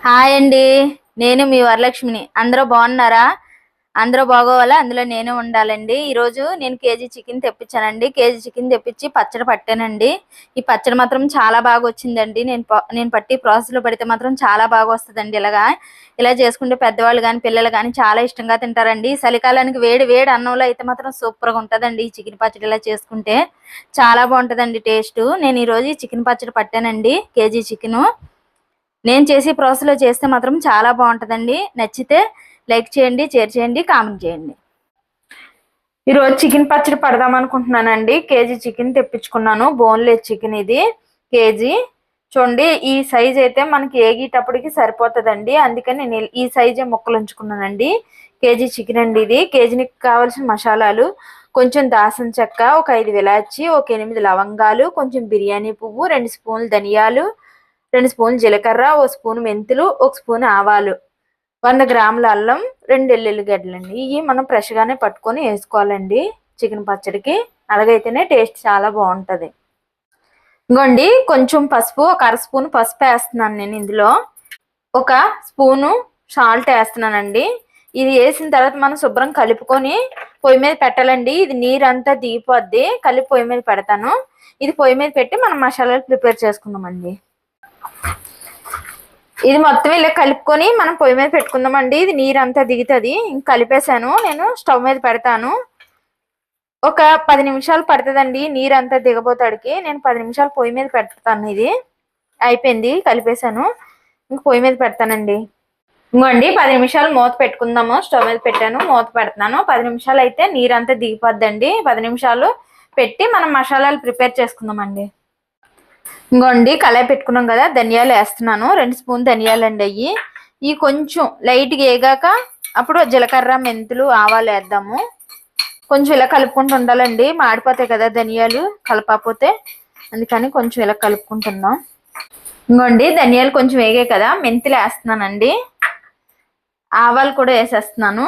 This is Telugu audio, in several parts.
హాయ్ అండి. నేను మీ వరలక్ష్మిని. అందరూ బాగున్నారా? అందరూ బాగోవాలా, అందులో నేను ఉండాలండి. ఈరోజు నేను కేజీ చికెన్ తెప్పించానండి. కేజీ చికెన్ తెప్పించి పచ్చడి పట్టానండి. ఈ పచ్చడి మాత్రం చాలా బాగా వచ్చిందండి. నేను పట్టి ప్రాసెస్లో పడితే మాత్రం చాలా బాగా వస్తుందండి. ఇలా చేసుకుంటే పెద్దవాళ్ళు కానీ పిల్లలు కానీ చాలా ఇష్టంగా తింటారండి. చలికాలానికి వేడి వేడి అన్నంలో అయితే మాత్రం సూపర్గా ఉంటుందండి. ఈ చికెన్ పచ్చడి ఇలా చేసుకుంటే చాలా బాగుంటుందండి టేస్ట్. నేను ఈరోజు ఈ చికెన్ పచ్చడి పట్టానండి. కేజీ చికెను నేను చేసే ప్రాసెస్లో చేస్తే మాత్రం చాలా బాగుంటుందండి. నచ్చితే లైక్ చేయండి, షేర్ చేయండి, కామెంట్ చేయండి. ఈరోజు చికెన్ పచ్చడి పడదాం అనుకుంటున్నానండి. కేజీ చికెన్ తెప్పించుకున్నాను. బోన్లెస్ చికెన్ ఇది కేజీ. చూడండి, ఈ సైజ్ అయితే మనకి ఏగేటప్పటికి సరిపోతుందండి. అందుకని నేను ఈ సైజే ముక్కలు ఉంచుకున్నానండి. కేజీ చికెన్ అండి ఇది. కేజీకి కావాల్సిన మసాలాలు: కొంచెం దాసం చెక్క, ఒక 5 ఇలాచి, ఒక 8 లవంగాలు, కొంచెం బిర్యానీ పువ్వు, 2 స్పూన్లు ధనియాలు, 2 స్పూన్లు జీలకర్ర, 1 స్పూన్ మెంతులు, 1 స్పూన్ ఆవాలు, 100 గ్రాముల అల్లం, 2 ఎల్లుల్లిగడ్డలండి. ఇవి మనం ఫ్రెష్గానే పట్టుకొని వేసుకోవాలండి చికెన్ పచ్చడికి. అలాగైతేనే టేస్ట్ చాలా బాగుంటుంది. ఇంకోండి, కొంచెం పసుపు, ఒక 1/2 స్పూన్ పసుపు వేస్తున్నాను నేను. ఇందులో ఒక స్పూను సాల్ట్ వేస్తున్నానండి. ఇది వేసిన తర్వాత మనం శుభ్రం కలుపుకొని పొయ్యి మీద పెట్టాలండి. ఇది నీరంతా దిగిపోద్ది. కలిపి పొయ్యి మీద పెడతాను. ఇది పొయ్యి మీద పెట్టి మనం మసాలాలు ప్రిపేర్ చేసుకుందామండి. ఇది మొత్తం ఇలా కలుపుకొని మనం పొయ్యి మీద పెట్టుకుందామండి. ఇది నీరంతా దిగుతుంది. ఇంక కలిపేసాను. నేను స్టవ్ మీద పెడతాను. ఒక 10 నిమిషాలు పడుతుందండి నీరంతా దిగబోతాడికి. నేను 10 నిమిషాలు పొయ్యి మీద పెడతాను. ఇది అయిపోయింది, కలిపేసాను. ఇంక పొయ్యి మీద పెడతానండి. ఇంకోండి, 10 నిమిషాలు మూత పెట్టుకుందాము. స్టవ్ మీద పెట్టాను, మూత పెడుతున్నాను. 10 నిమిషాలు అయితే నీరంతా దిగిపోద్దండి. 10 నిమిషాలు పెట్టి మనం మసాలాలు ప్రిపేర్ చేసుకుందామండి. ఇంకోండి, కళాయి పెట్టుకున్నాం కదా, ధనియాలు వేస్తున్నాను. 2 స్పూన్ ధనియాలు అండి అయ్యి. ఇవి కొంచెం లైట్గా వేగాక అప్పుడు జీలకర్ర, మెంతులు, ఆవాలు వేద్దాము. కొంచెం ఇలా కలుపుకుంటూ ఉండాలండి. మాడిపోతాయి కదా ధనియాలు కలపకపోతే, అందుకని కొంచెం ఇలా కలుపుకుంటున్నాం. ఇంకోండి, ధనియాలు కొంచెం వేగాయి కదా, మెంతులు వేస్తున్నానండి. ఆవాలు కూడా వేసేస్తున్నాను.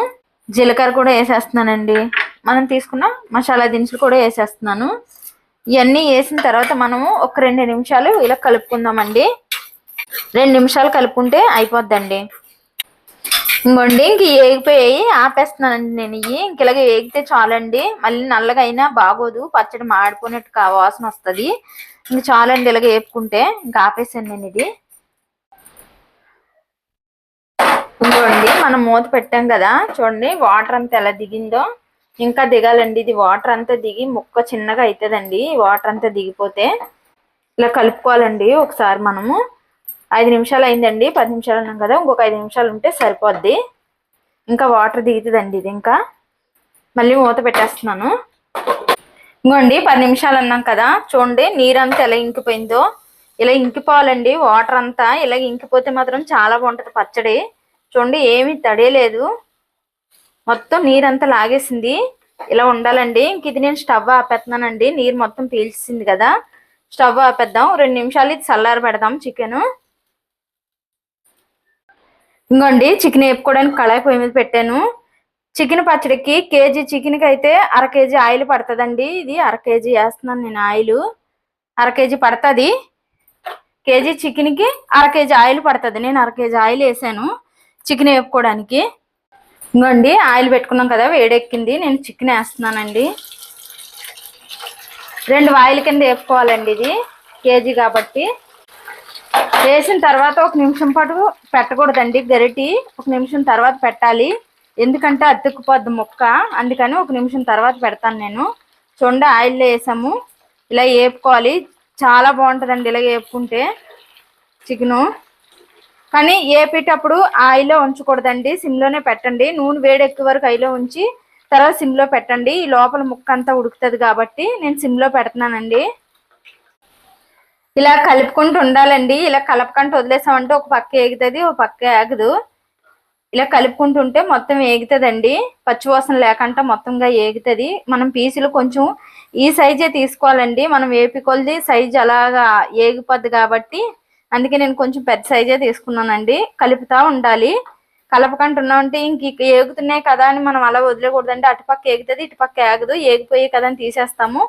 జీలకర్ర కూడా వేసేస్తున్నానండి. మనం తీసుకున్న మసాలా దినుసులు కూడా వేసేస్తున్నాను. ఇవన్నీ వేసిన తర్వాత మనము ఒక 2 నిమిషాలు ఇలా కలుపుకుందామండి. 2 నిమిషాలు కలుపుకుంటే అయిపోద్దండి. ఇంకోండి, ఇంక వేగిపోయి ఆపేస్తున్నానండి నేను. ఇంక ఇలాగ వేగితే చాలండి. మళ్ళీ నల్లగా అయినా బాగోదు, పచ్చడి మాడిపోయినట్టు వాసన వస్తుంది. ఇంక చాలండి ఇలాగ వేపుకుంటే. ఇంకా ఆపేసాను నేను ఇది. ఇంకోండి, మనం మూత పెట్టాం కదా, చూడండి వాటర్ అంతా ఎలా దిగిందో. ఇంకా దిగాలండి. ఇది వాటర్ అంతా దిగి ముక్క చిన్నగా అవుతుందండి. వాటర్ అంతా దిగిపోతే ఇలా కలుపుకోవాలండి. ఒకసారి మనము 5 నిమిషాలు అయిందండి. 10 నిమిషాలు అన్నాం కదా, ఇంకొక 5 నిమిషాలు ఉంటే సరిపోద్ది. ఇంకా వాటర్ దిగుతుందండి ఇది. ఇంకా మళ్ళీ మూత పెట్టేస్తున్నాను. ఇంకోండి, 10 నిమిషాలు అన్నాం కదా, చూడండి నీరంతా ఎలా ఇంకిపోయిందో. ఇలా ఇంకిపోవాలండి వాటర్ అంతా. ఇలా ఇంకిపోతే మాత్రం చాలా బాగుంటుంది పచ్చడి. చూడండి, ఏమీ తడేలేదు, మొత్తం నీరంతా లాగేసింది. ఇలా ఉండాలండి. ఇంక ఇది నేను స్టవ్ ఆపేస్తున్నానండి. నీరు మొత్తం పీల్చింది కదా, స్టవ్ ఆపేద్దాం. 2 నిమిషాలు ఇది చల్లారి పెడదాం చికెన్. ఇంకోండి, చికెన్ వేపుకోవడానికి కళాయి పొయ్యి మీద పెట్టాను. చికెన్ పచ్చడికి కేజీ చికెన్కి అయితే 1/2 కేజీ ఆయిల్ పడుతుందండి. ఇది 1/2 కేజీ వేస్తున్నాను నేను ఆయిల్. 1/2 కేజీ పడుతుంది. కేజీ చికెన్కి 1/2 కేజీ ఆయిల్ పడుతుంది. నేను 1/2 కేజీ ఆయిల్ వేసాను చికెన్ వేపుకోవడానికి. ఇంకోండి, ఆయిల్ పెట్టుకున్నాం కదా, వేడెక్కింది. నేను చికెన్ వేస్తున్నానండి. 2 ఆయిల్ కింద వేపుకోవాలండి. ఇది కేజీ కాబట్టి. వేసిన తర్వాత 1 నిమిషం పాటు పెట్టకూడదండి గరిటి. 1 నిమిషం తర్వాత పెట్టాలి, ఎందుకంటే అతుక్కుపోద్ది ముక్క. అందుకని 1 నిమిషం తర్వాత పెడతాను నేను. చూడండి, ఆయిల్లో వేసాము. ఇలా వేపుకోవాలి. చాలా బాగుంటుందండి ఇలా వేపుకుంటే చికెను. కానీ వేపేటప్పుడు ఆయిల్లో ఉంచకూడదండి, సిమ్లోనే పెట్టండి. నూనె వేడి ఎక్కువ వరకు ఆయిల్లో ఉంచి తర్వాత సిమ్లో పెట్టండి. ఈ లోపల ముక్క అంతా ఉడుకుతుంది కాబట్టి నేను సిమ్లో పెడుతున్నానండి. ఇలా కలుపుకుంటూ ఉండాలండి. ఇలా కలపకంటూ వదిలేసామంటే ఒక పక్క ఏగుతుంది, ఒక పక్క ఏగదు. ఇలా కలుపుకుంటుంటే మొత్తం ఏగుతుందండి. పచ్చివాసన లేకుండా మొత్తంగా ఏగుతుంది. మనం పీసులు కొంచెం ఈ సైజే తీసుకోవాలండి. మనం వేపి కొలిది సైజు అలాగా ఏగిపోద్ది కాబట్టి అందుకే నేను కొంచెం పెద్ద సైజే తీసుకున్నానండి. కలుపుతూ ఉండాలి. కలపకంటున్నామంటే ఇంక ఏగుతున్నాయి కదా అని మనం అలా వదిలేకూడదండి. అటుపక్క ఏగుతుంది, ఇటుపక్క ఏగదు. ఏగిపోయి కదా అని తీసేస్తాము,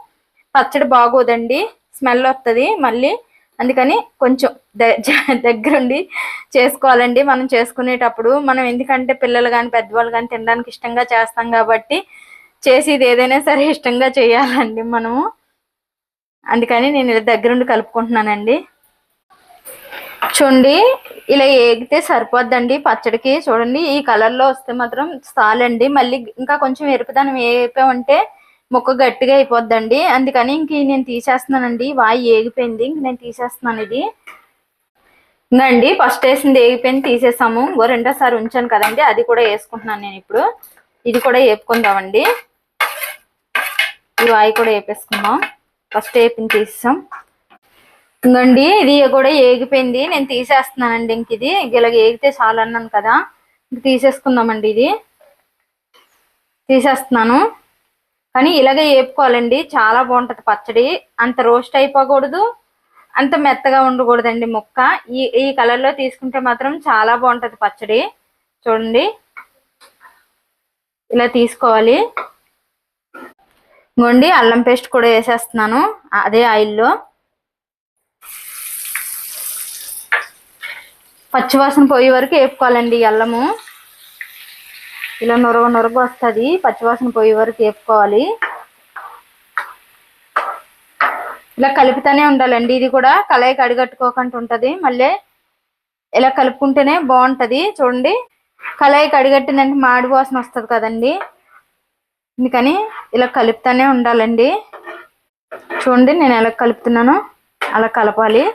పచ్చడి బాగోదండి, స్మెల్ వస్తుంది. మళ్ళీ అందుకని కొంచెం దగ్గరుండి చేసుకోవాలండి మనం చేసుకునేటప్పుడు. మనం ఎందుకంటే పిల్లలు కానీ పెద్దవాళ్ళు కానీ తినడానికి ఇష్టంగా చేస్తాం కాబట్టి చేసేది ఏదైనా సరే ఇష్టంగా చేయాలండి మనము. అందుకని నేను ఇలా దగ్గరుండి కలుపుకుంటున్నానండి. చూడండి ఇలా ఏగితే సరిపోద్దండి పచ్చడికి. చూడండి ఈ కలర్లో వస్తే మాత్రం చాలండి. మళ్ళీ ఇంకా కొంచెం ఎరుపుదనం వేపామంటే ముక్క గట్టిగా అయిపోద్దండి. అందుకని ఇంక నేను తీసేస్తున్నానండి. వాయి ఏగిపోయింది, ఇంక నేను తీసేస్తున్నాను ఇది. ఇంకండి ఫస్ట్ వేసింది ఏగిపోయింది తీసేసాము. రెండోసారి ఉంచాను కదండి, అది కూడా వేసుకుంటున్నాను నేను ఇప్పుడు. ఇది కూడా వేపుకుందామండి. ఈ వాయి కూడా వేపేసుకుందాం. ఫస్ట్ వేపింది తీసేసాం. ఇంకండి ఇది కూడా ఏగిపోయింది, నేను తీసేస్తున్నానండి. ఇంక ఇది ఇలాగ ఏగితే చాలు అన్నాను కదా, ఇంక తీసేసుకుందామండి. ఇది తీసేస్తున్నాను. కానీ ఇలాగే వేపుకోవాలండి, చాలా బాగుంటది పచ్చడి. అంత రోస్ట్ అయిపోకూడదు, అంత మెత్తగా ఉండకూడదండి ముక్క. ఈ కలర్లో తీసుకుంటే మాత్రం చాలా బాగుంటది పచ్చడి. చూడండి ఇలా తీసుకోవాలి. ఇంకోండి అల్లం పేస్ట్ కూడా వేసేస్తున్నాను అదే ఆయిల్లో. పచ్చివాసన పోయే వరకు వేపుకోవాలండి అల్లము. ఇలా నొరగ వస్తుంది, పచ్చివాసన పోయే వరకు వేపుకోవాలి. ఇలా కలుపుతానే ఉండాలండి. ఇది కూడా కళాయికి అడిగట్టుకోకుండా ఉంటుంది. మళ్ళీ ఇలా కలుపుకుంటేనే బాగుంటది. చూడండి కళాయికి అడిగట్టిందంటే మాడి వాసన వస్తుంది కదండి, అందుకని ఇలా కలుపుతానే ఉండాలండి. చూడండి నేను ఎలా కలుపుతున్నానో అలా కలపాలి.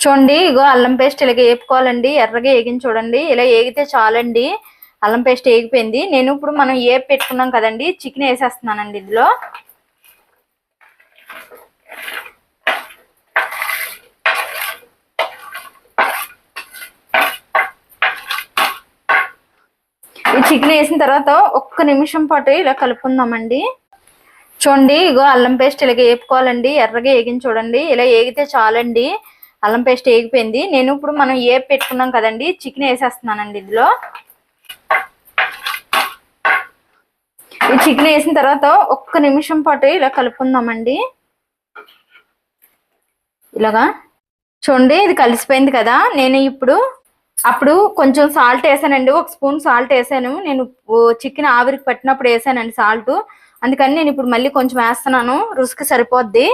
చూడండి ఇగో అల్లం పేస్ట్ ఇలాగ వేపుకోవాలండి. ఎర్రగా ఏగింది చూడండి, ఇలా ఏగితే చాలండి. అల్లం పేస్ట్ ఏగిపోయింది. నేను ఇప్పుడు మనం ఏపి పెట్టుకున్నాం కదండి, చికెన్ వేసేస్తున్నానండి ఇందులో. ఈ చికెన్ వేసిన తర్వాత ఒక్క నిమిషం పాటు ఇలా కలుపుకుందామండి. చూడండి ఇగో అల్లం పేస్ట్ ఇలాగ వేపుకోవాలండి. ఎర్రగా ఏగింది చూడండి, ఇలా ఏగితే చాలండి. అల్లం పేస్ట్ ఏగిపోయింది. నేను ఇప్పుడు మనం ఏపి పెట్టుకున్నాం కదండి, చికెన్ వేసేస్తున్నానండి ఇందులో. ఈ చికెన్ వేసిన తర్వాత ఒక్క నిమిషం పాటు ఇలా కలుపుకుందామండి. ఇలాగా చూడండి ఇది కలిసిపోయింది కదా. నేను అప్పుడు కొంచెం సాల్ట్ వేసానండి, ఒక స్పూన్ సాల్ట్ వేసాను. నేను చికెన్ ఆవిరికి పట్టినప్పుడు వేసానండి సాల్ట్. అందుకని నేను ఇప్పుడు మళ్ళీ కొంచెం వేస్తున్నాను, రుచికి సరిపోద్ది.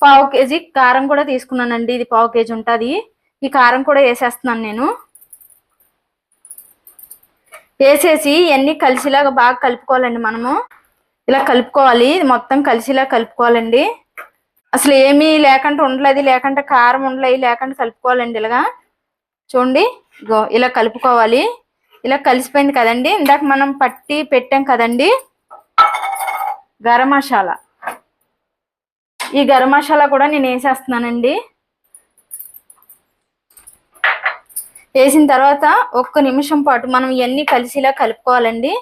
పావు కేజీ కారం కూడా తీసుకున్నానండి, ఇది పావు కేజీ ఉంటుంది. ఈ కారం కూడా వేసేస్తున్నాను నేను. వేసేసి ఇవన్నీ కలిసిలాగా బాగా కలుపుకోవాలండి. మనము ఇలా కలుపుకోవాలి, ఇది మొత్తం కలిసిలా కలుపుకోవాలండి. అసలు ఏమీ లేకుండా ఉండలేదు, లేకుండా కారం ఉండలేదు, లేకుండా కలుపుకోవాలండి ఇలాగా. చూడండి ఇగో ఇలా కలుపుకోవాలి. ఇలా కలిసిపోయింది కదండి. ఇందాక మనం పట్టి పెట్టాం కదండి గరం మసాలా, ఈ గరం మసాలా కూడా నేను వేసేస్తున్నానండి. వేసిన తర్వాత ఒక్క నిమిషం పాటు మనం ఇవన్నీ కలిసిలా కలుపుకోవాలండి.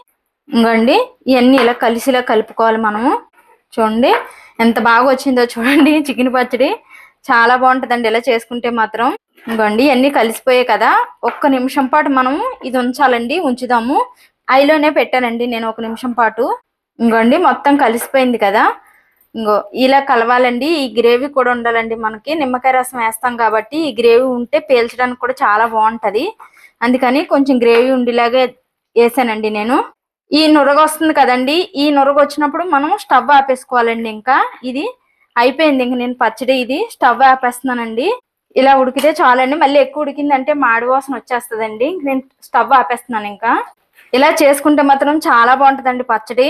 ఇంకండి ఇవన్నీ ఇలా కలిసిలా కలుపుకోవాలి మనము. చూడండి ఎంత బాగా వచ్చిందో చూడండి చికెన్ పచ్చడి, చాలా బాగుంటుందండి ఇలా చేసుకుంటే మాత్రం. ఇంకోండి ఇవన్నీ కలిసిపోయాయి కదా, ఒక్క నిమిషం పాటు మనము ఇది ఉంచాలండి, ఉంచుదాము. ఐలోనే పెట్టానండి నేను ఒక నిమిషం పాటు. ఇంకోండి మొత్తం కలిసిపోయింది కదా, ఇంకో ఇలా కలవాలండి. ఈ గ్రేవీ కూడా ఉండాలండి మనకి, నిమ్మకాయ రసం వేస్తాం కాబట్టి ఈ గ్రేవీ ఉంటే పీల్చడానికి కూడా చాలా బాగుంటది. అందుకని కొంచెం గ్రేవీ ఉండేలాగే వేసానండి నేను. ఈ నురగ వస్తుంది కదండి, ఈ నురగ వచ్చినప్పుడు మనం స్టవ్ ఆపేసుకోవాలండి. ఇంకా ఇది అయిపోయింది, ఇంక నేను పచ్చడి ఇది స్టవ్ ఆపేస్తున్నానండి. ఇలా ఉడికితే చాలండి, మళ్ళీ ఎక్కువ ఉడికిందంటే మాడి వాసన వచ్చేస్తుందండి. నేను స్టవ్ ఆపేస్తున్నాను. ఇంకా ఇలా చేసుకుంటే మాత్రం చాలా బాగుంటుందండి పచ్చడి,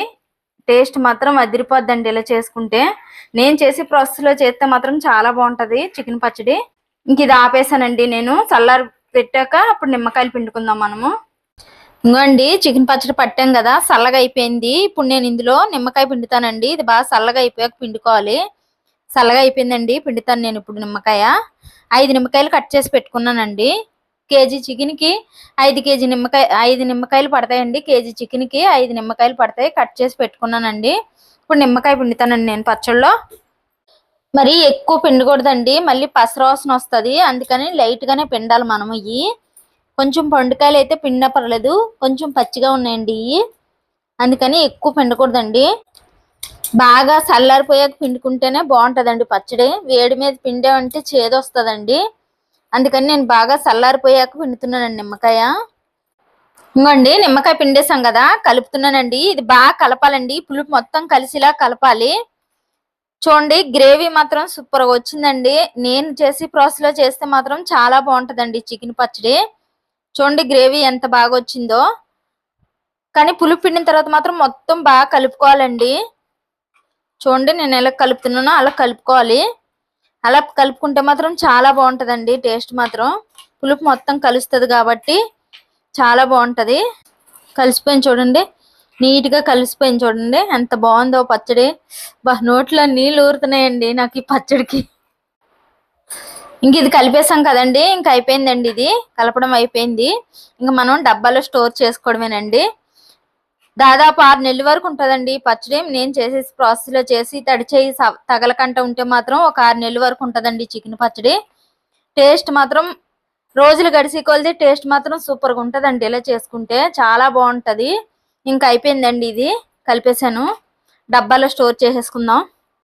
టేస్ట్ మాత్రం అదిరిపోద్దండి ఇలా చేసుకుంటే. నేను చేసే ప్రాసెస్లో చేస్తే మాత్రం చాలా బాగుంటది చికెన్ పచ్చడి. ఇంక ఇది ఆపేసానండి నేను, చల్లారి పెట్టాక అప్పుడు నిమ్మకాయలు పిండుకుందాం మనము. ఇంకోండి చికెన్ పచ్చడి పట్టాం కదా, చల్లగా అయిపోయింది. ఇప్పుడు నేను ఇందులో నిమ్మకాయ పిండుతానండి. ఇది బాగా చల్లగా అయిపోయాక పిండుకోవాలి. చల్లగా అయిపోయిందండి, పిండుతాను నేను ఇప్పుడు నిమ్మకాయ. 5 నిమ్మకాయలు కట్ చేసి పెట్టుకున్నానండి. కేజీ చికెన్కి 5 నిమ్మకాయలు పడతాయండి. కేజీ చికెన్కి 5 నిమ్మకాయలు పడతాయి, కట్ చేసి పెట్టుకున్నానండి. ఇప్పుడు నిమ్మకాయ పిండుతానండి నేను పచ్చళ్ళలో. మరి ఎక్కువ పిండకూడదండి, మళ్ళీ పసరవాసన వస్తుంది. అందుకని లైట్గానే పిండాలి మనము. ఇవి కొంచెం పండుకాయలు అయితే పిండినా పర్లేదు, కొంచెం పచ్చిగా ఉన్నాయండి ఇవి, అందుకని ఎక్కువ పిండకూడదండి. బాగా చల్లారిపోయాక పిండుకుంటేనే బాగుంటదండి పచ్చడి. వేడి మీద పిండామంటే చేదు వస్తుందండి. అందుకని నేను బాగా చల్లారిపోయాక పిండుతున్నానండి నిమ్మకాయ. ఇంకోండి నిమ్మకాయ పిండేసాం కదా, కలుపుతున్నానండి. ఇది బాగా కలపాలండి, పులుపు మొత్తం కలిసిలా కలపాలి. చూడండి గ్రేవీ మాత్రం సూపర్ గా వచ్చిందండి. నేను చేసి ప్రాసెస్ లో చేస్తే మాత్రం చాలా బాగుంటదండి చికెన్ పచ్చడి. చూడండి గ్రేవీ ఎంత బాగా వచ్చిందో. కానీ పులుపు పిండిన తర్వాత మాత్రం మొత్తం బాగా కలుపుకోవాలండి. చూడండి నేను ఎలా కలుపుతున్నానో అలా కలుపుకోవాలి. అలా కలుపుకుంటే మాత్రం చాలా బాగుంటదండి. టేస్ట్ మాత్రం పులుపు మొత్తం కలుస్తుంది కాబట్టి చాలా బాగుంటది. కలిసిపోయింది చూడండి, నీట్ గా కలిసిపోయింది చూడండి, ఎంత బాగుందో పచ్చడి. నోట్లో నీళ్ళు ఊరుతున్నాయండి నాకు ఈ పచ్చడికి. ఇంక ఇది కలిపేసాం కదండి, ఇంక అయిపోయిందండి. ఇది కలపడం అయిపోయింది. ఇంక మనం డబ్బాలో స్టోర్ చేసుకోవడమేనండి. దాదాపు 6 నెలల వరకు ఉంటదండి పచ్చడి. నేను చేసేసి ప్రాసెస్ లో చేసి తడి చేయి తగలకంట ఉంటే మాత్రం ఒక 6 నెలల వరకు ఉంటదండి చికెన్ పచ్చడి. టేస్ట్ మాత్రం రోజులు గడిచి కొలిది టేస్ట్ మాత్రం సూపర్ గా ఉంటదండి. ఇలా చేసుకుంటే చాలా బాగుంటది. ఇంకా అయిపోయిందండి, ఇది కలిపేసాను. డబ్బాలో స్టోర్ చేసేసుకుందాం.